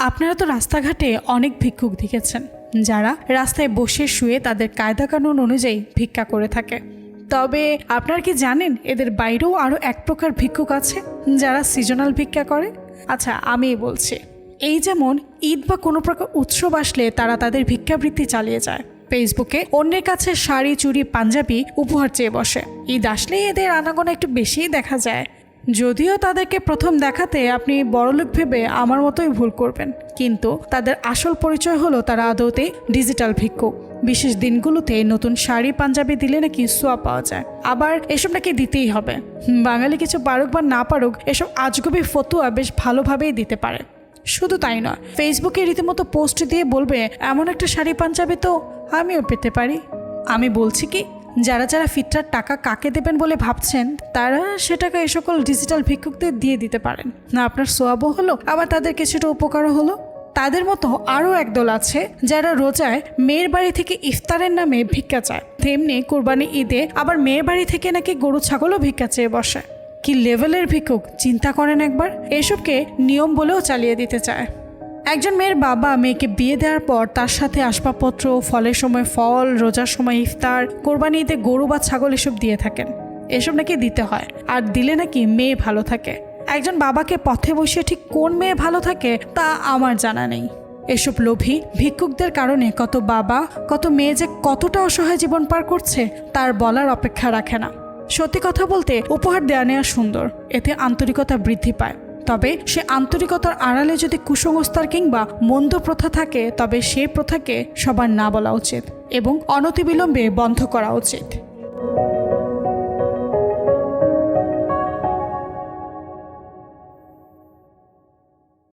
আপনারা তো রাস্তাঘাটে অনেক ভিক্ষুক দেখেছেন যারা রাস্তায় বসে শুয়ে তাদের কায়দা কানুন অনুযায়ী ভিক্ষা করে থাকে। তবে আপনারা কি জানেন এদের বাইরেও আরও এক প্রকার ভিক্ষুক আছে যারা সিজনাল ভিক্ষা করে? আচ্ছা, আমিই বলছি। এই যেমন ঈদ বা কোনো প্রকার উৎসব আসলে তারা তাদের ভিক্ষাবৃত্তি চালিয়ে যায়। ফেসবুকে অন্যের কাছে শাড়ি, চুড়ি, পাঞ্জাবি উপহার চেয়ে বসে। ঈদ আসলেই এদের আনাগোনা একটু বেশিই দেখা যায়। যদিও তাদেরকে প্রথম দেখাতে আপনি বড়লোক ভেবে আমার মতোই ভুল করবেন, কিন্তু তাদের আসল পরিচয় হলো তারা আদৌতে ডিজিটাল ভিক্ষুক। বিশেষ দিনগুলোতে নতুন শাড়ি, পাঞ্জাবি দিলে নাকি সোয়া পাওয়া যায়, আবার এসব নাকি দিতেই হবে। বাঙালি কিছু পারুক বা না পারুক, এসব আজগুবি ফতুয়া বেশ ভালোভাবেই দিতে পারে। শুধু তাই নয়, ফেসবুকে রীতিমতো পোস্ট দিয়ে বলবে এমন একটা শাড়ি পাঞ্জাবি তো আমিও পেতে পারি। আমি বলছি কি, যারা যারা ফিতরার টাকা কাকে দেবেন বলে ভাবছেন তারা সে টাকা এ সকল ডিজিটাল ভিক্ষুকদের দিয়ে দিতে পারেন। না আপনার সোয়াবও হলো, আবার তাদের কিছুটা উপকারও হলো। তাদের মতো আরও একদল আছে যারা রোজায় মেয়ের বাড়ি থেকে ইফতারের নামে ভিক্ষা চায়, তেমনি কোরবানি ঈদে আবার মেয়ের বাড়ি থেকে নাকি গরু ছাগলও ভিক্ষা চেয়ে বসে। কি লেভেলের ভিক্ষুক চিন্তা করেন একবার। এসবকে নিয়ম বলেও চালিয়ে দিতে চায়। একজন মেয়ের বাবা মেয়েকে বিয়ে দেওয়ার পর তার সাথে আসবাবপত্র, ফলের সময় ফল, রোজার সময় ইফতার, কোরবানি ঈদে গরু বা ছাগল এসব দিয়ে থাকেন। এসব নাকি দিতে হয়, আর দিলে নাকি মেয়ে ভালো থাকে। একজন বাবাকে পথে বসিয়ে ঠিক কোন মেয়ে ভালো থাকে তা আমার জানা নেই। এসব লোভী ভিক্ষুকদের কারণে কত বাবা, কত মেয়ে যে কতটা অসহায় জীবন পার করছে তার বলার অপেক্ষা রাখে না। সত্যি কথা বলতে উপহার দেওয়া নেওয়া সুন্দর, এতে আন্তরিকতা বৃদ্ধি পায়। তবে সে আন্তরিকতার আড়ালে যদি কুসংস্কার কিংবা মন্দ প্রথা থাকে তবে সেই প্রথাকে সবার না বলা উচিত এবং অনতিবিলম্বে বন্ধ করা উচিত।